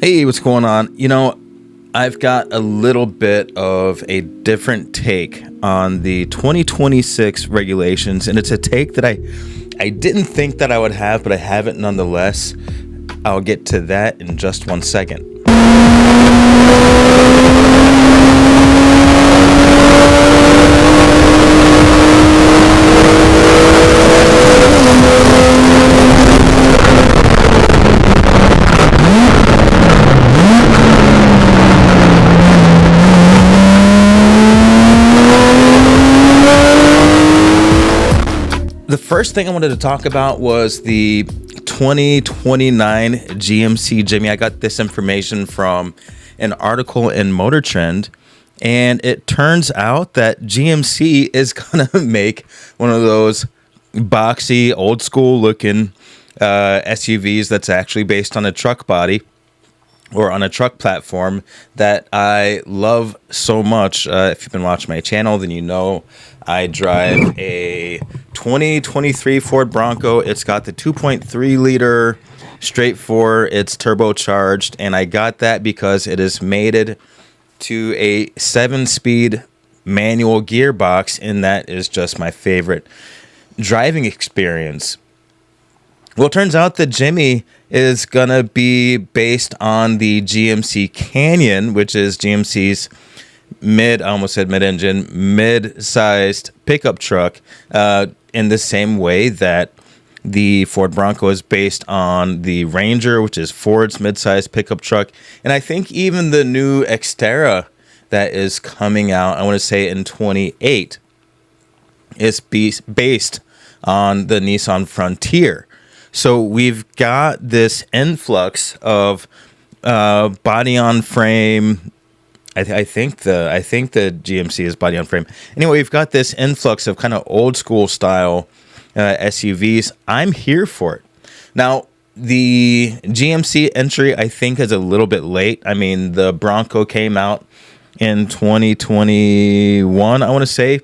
Hey, what's going on? I've got a little bit of a different take on the 2026 regulations, and it's a take that I didn't think that I would have, but I have it nonetheless. I'll get to that in just 1 second. The first thing I wanted to talk about was the 2029 GMC Jimmy. I got this information from an article in Motor Trend, and it turns out that GMC is going to make one of those boxy, old school looking SUVs that's actually based on a truck body or on a truck platform that I love so much. If you've been watching my channel, then you know I drive a 2023 Ford Bronco. It's got the 2.3 liter straight four. It's turbocharged, and I got that because it is mated to a 7-speed manual gearbox, and that is just my favorite driving experience. Well, it turns out the Jimmy is going to be based on the GMC Canyon, which is GMC's mid-sized pickup truck, in the same way that the Ford Bronco is based on the Ranger, which is Ford's mid-sized pickup truck. And I think even the new Xterra that is coming out, I want to say in 28, is based on the Nissan Frontier. So we've got this influx of body on frame. I think the GMC is body on frame. Anyway, we've got this influx of kind of old school style SUVs. I'm here for it. Now, the GMC entry I think is a little bit late. I mean, the Bronco came out in 2021, I want to say,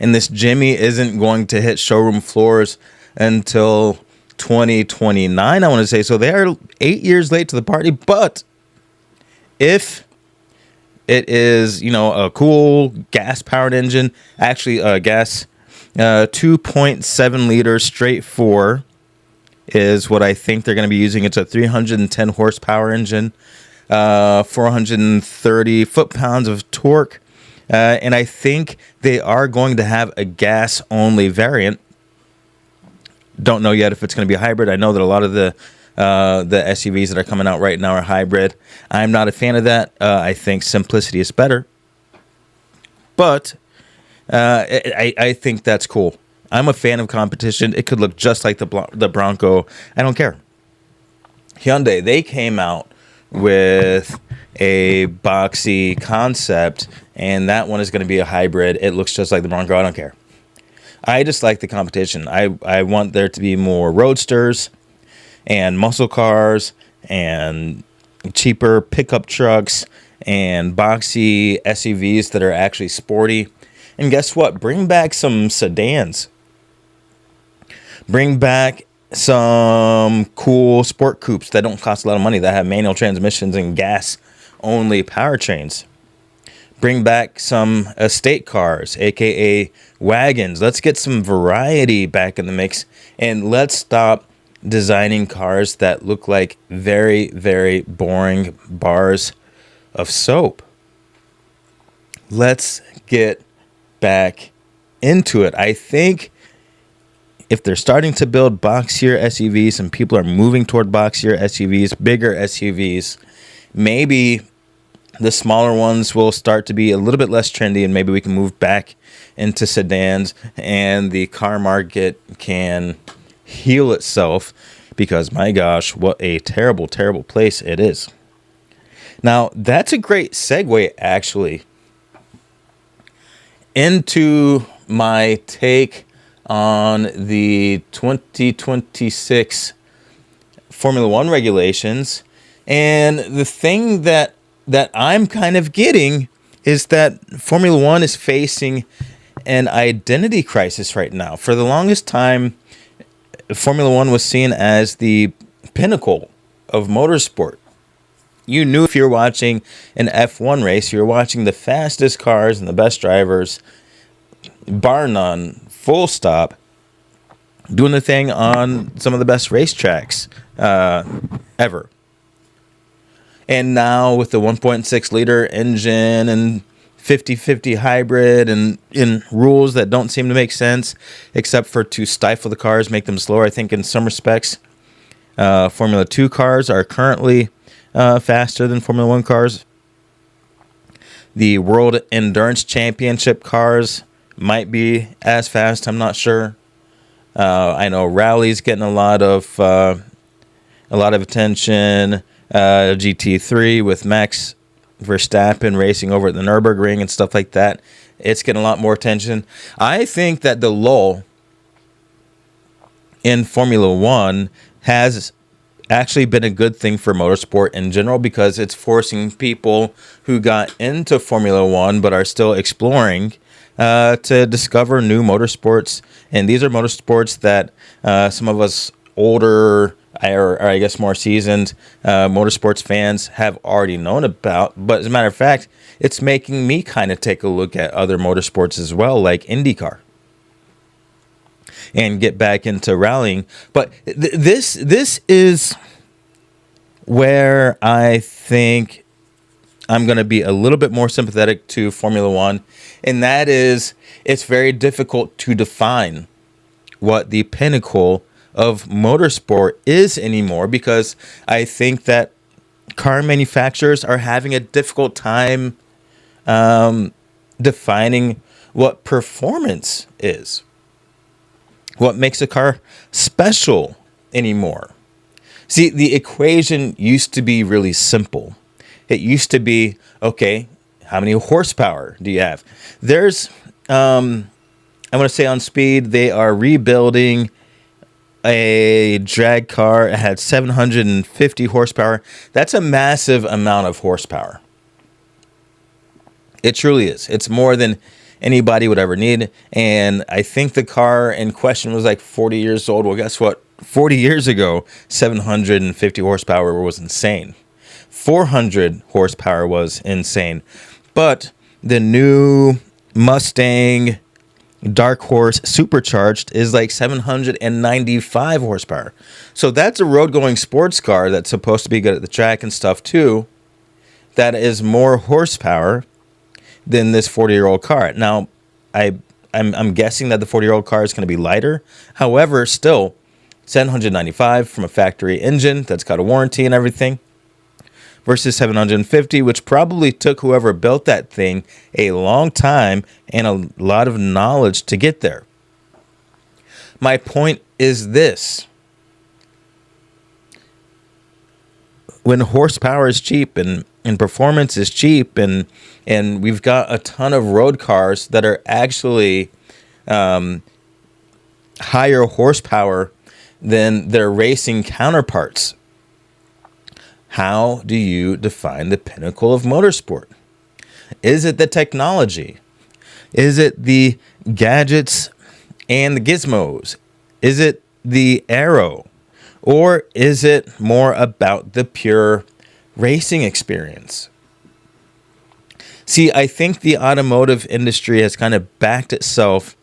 and this Jimmy isn't going to hit showroom floors until 2029, I want to say. So they are 8 years late to the party. But if it is, a cool gas-powered engine, actually gas, 2.7 liter straight four is what I think they're going to be using. It's a 310 horsepower engine, 430 foot-pounds of torque, and I think they are going to have a gas-only variant. Don't know yet if it's going to be a hybrid. I know that a lot of the SUVs that are coming out right now are hybrid. I'm not a fan of that. I think simplicity is better. But I think that's cool. I'm a fan of competition. It could look just like the Bronco. I don't care. Hyundai, they came out with a boxy concept, and that one is going to be a hybrid. It looks just like the Bronco. I don't care. I just like the competition. I want there to be more roadsters and muscle cars and cheaper pickup trucks and boxy SUVs that are actually sporty. And guess what? Bring back some sedans. Bring back some cool sport coupes that don't cost a lot of money, that have manual transmissions and gas-only powertrains. Bring back some estate cars, aka wagons. Let's get some variety back in the mix, and let's stop designing cars that look like very, very boring bars of soap. Let's get back into it. I think if they're starting to build boxier SUVs and people are moving toward boxier SUVs, bigger SUVs, maybe the smaller ones will start to be a little bit less trendy, and maybe we can move back into sedans and the car market can heal itself, because my gosh, what a terrible, terrible place it is. Now, that's a great segue, actually, into my take on the 2026 Formula One regulations. And the thing that I'm kind of getting is that Formula One is facing an identity crisis right now. For the longest time, Formula One was seen as the pinnacle of motorsport. You knew if you're watching an F1 race, you're watching the fastest cars and the best drivers, bar none, full stop, doing the thing on some of the best racetracks ever. And now with the 1.6 liter engine and 50-50 hybrid and in rules that don't seem to make sense, except for to stifle the cars, make them slower. I think in some respects, Formula 2 cars are currently faster than Formula 1 cars. The World Endurance Championship cars might be as fast. I'm not sure. I know Rally's getting a lot of attention. GT3 with Max Verstappen racing over at the Nürburgring and stuff like that. It's getting a lot more attention. I think that the lull in Formula 1 has actually been a good thing for motorsport in general, because it's forcing people who got into Formula 1 but are still exploring to discover new motorsports. And these are motorsports that some of us older, or I guess more seasoned motorsports fans have already known about. But as a matter of fact, it's making me kind of take a look at other motorsports as well, like IndyCar, and get back into rallying. But this is where I think I'm going to be a little bit more sympathetic to Formula 1, and that is it's very difficult to define what the pinnacle of motorsport is anymore, because I think that car manufacturers are having a difficult time defining what performance is, what makes a car special anymore. See, the equation used to be really simple. It used to be, okay, how many horsepower do you have? There's, I want to say on speed, they are rebuilding a drag car. It had 750 horsepower. That's a massive amount of horsepower. It truly is. It's more than anybody would ever need. And I think the car in question was like 40 years old. Well, guess what? 40 years ago, 750 horsepower was insane. 400 horsepower was insane. But the new Mustang Dark Horse Supercharged is like 795 horsepower. So that's a road-going sports car that's supposed to be good at the track and stuff too, that is more horsepower than this 40-year-old car. Now, I'm guessing that the 40-year-old car is going to be lighter. However, still, 795 from a factory engine that's got a warranty and everything, versus 750, which probably took whoever built that thing a long time and a lot of knowledge to get there. My point is this: when horsepower is cheap and performance is cheap, and we've got a ton of road cars that are actually higher horsepower than their racing counterparts, how do you define the pinnacle of motorsport? Is it the technology? Is it the gadgets and the gizmos? Is it the aero? Or is it more about the pure racing experience? See, I think the automotive industry has kind of backed itself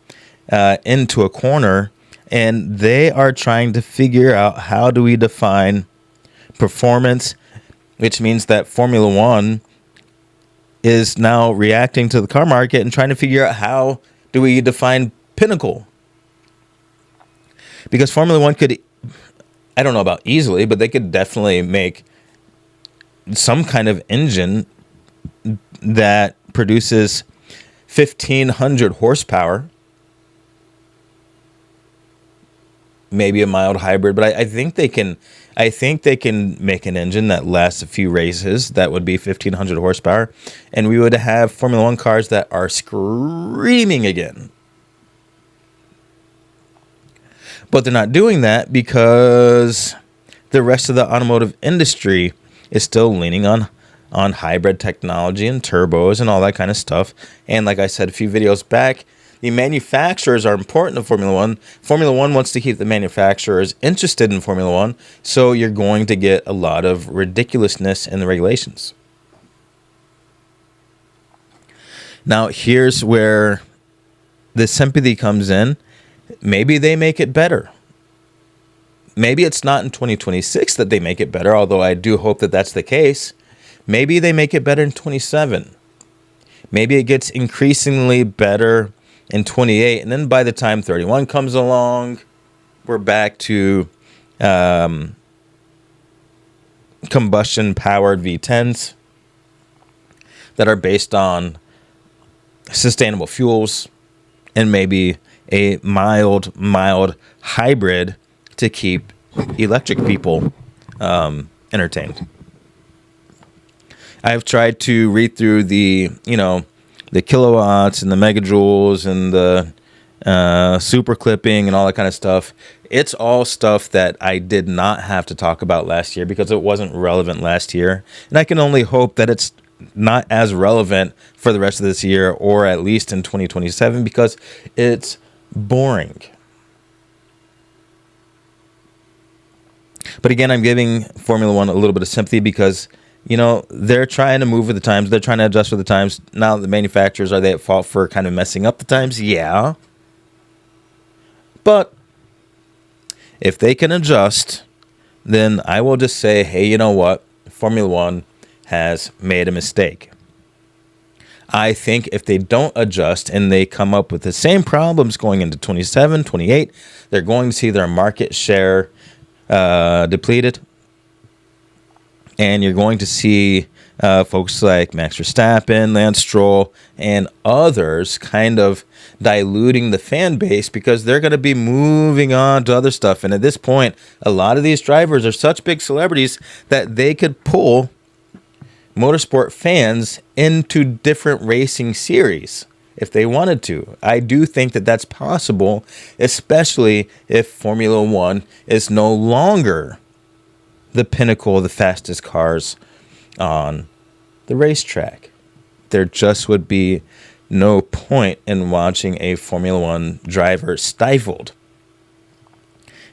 into a corner, and they are trying to figure out, how do we define performance, which means that Formula 1 is now reacting to the car market and trying to figure out, how do we define pinnacle? Because Formula 1 could, I don't know about easily, but they could definitely make some kind of engine that produces 1,500 horsepower, maybe a mild hybrid, but I think they can make an engine that lasts a few races that would be 1,500 horsepower, and we would have Formula 1 cars that are screaming again. But they're not doing that because the rest of the automotive industry is still leaning on hybrid technology and turbos and all that kind of stuff. And like I said a few videos back, the manufacturers are important in Formula One. Formula One wants to keep the manufacturers interested in Formula One, so you're going to get a lot of ridiculousness in the regulations. Now, here's where the sympathy comes in. Maybe they make it better. Maybe it's not in 2026 that they make it better, although I do hope that that's the case. Maybe they make it better in 27. Maybe it gets increasingly better in 28. And then by the time 31 comes along, we're back to combustion-powered V10s that are based on sustainable fuels and maybe a mild hybrid to keep electric people entertained. I've tried to read through the kilowatts and the megajoules and the super clipping and all that kind of stuff. It's all stuff that I did not have to talk about last year because it wasn't relevant last year. And I can only hope that it's not as relevant for the rest of this year or at least in 2027 because it's boring. But again, I'm giving Formula One a little bit of sympathy because, they're trying to move with the times. They're trying to adjust with the times. Now, the manufacturers, are they at fault for kind of messing up the times? Yeah. But if they can adjust, then I will just say, hey, you know what? Formula One has made a mistake. I think if they don't adjust and they come up with the same problems going into 27, 28, they're going to see their market share depleted. And you're going to see folks like Max Verstappen, Lance Stroll, and others kind of diluting the fan base because they're going to be moving on to other stuff. And at this point, a lot of these drivers are such big celebrities that they could pull motorsport fans into different racing series if they wanted to. I do think that that's possible, especially if Formula One is no longer the pinnacle of the fastest cars on the racetrack. There just would be no point in watching a Formula One driver stifled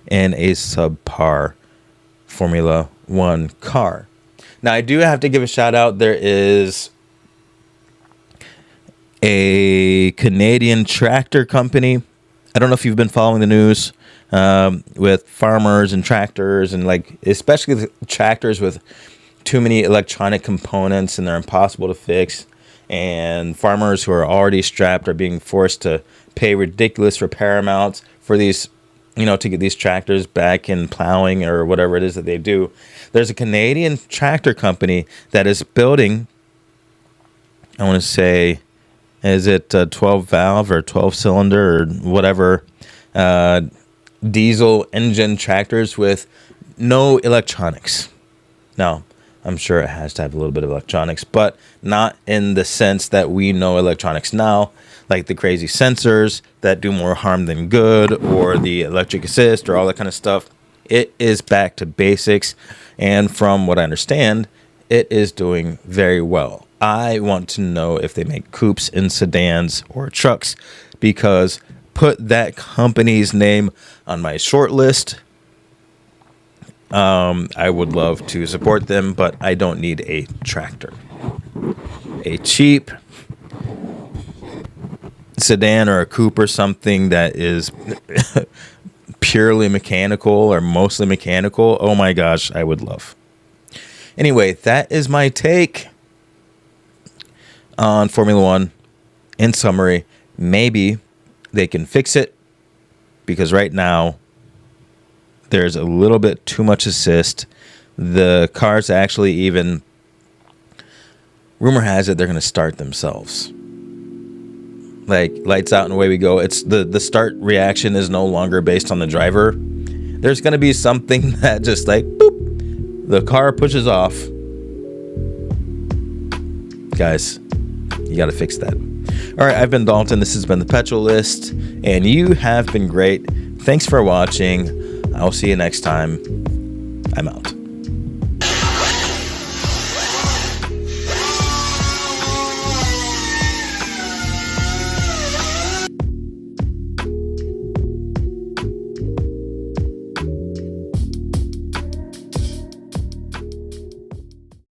in a subpar Formula One car. Now, I do have to give a shout out. There is a Canadian tractor company. I don't know if you've been following the news with farmers and tractors and especially the tractors with too many electronic components and they're impossible to fix. And farmers who are already strapped are being forced to pay ridiculous repair amounts for these, to get these tractors back in plowing or whatever it is that they do. There's a Canadian tractor company that is building, I want to say, is it 12 valve or 12 cylinder or whatever, diesel engine tractors with no electronics. Now, I'm sure it has to have a little bit of electronics, but not in the sense that we know electronics now, like the crazy sensors that do more harm than good or the electric assist or all that kind of stuff. It is back to basics, and from what I understand, it is doing very well. I want to know if they make coupes and sedans or trucks, because put that company's name on my short list. I would love to support them, but I don't need a tractor. A cheap sedan or a coupe or something that is purely mechanical or mostly mechanical, oh my gosh, I would love. Anyway, that is my take on Formula One. In summary, maybe they can fix it, because right now there's a little bit too much assist. The cars actually even, rumor has it, they're going to start themselves. Like, lights out and away we go. It's the start reaction is no longer based on the driver. There's going to be something that just boop, the car pushes off. Guys, you got to fix that. All right, I've been Dalton. This has been the Petrol List, and you have been great. Thanks for watching. I'll see you next time. I'm out.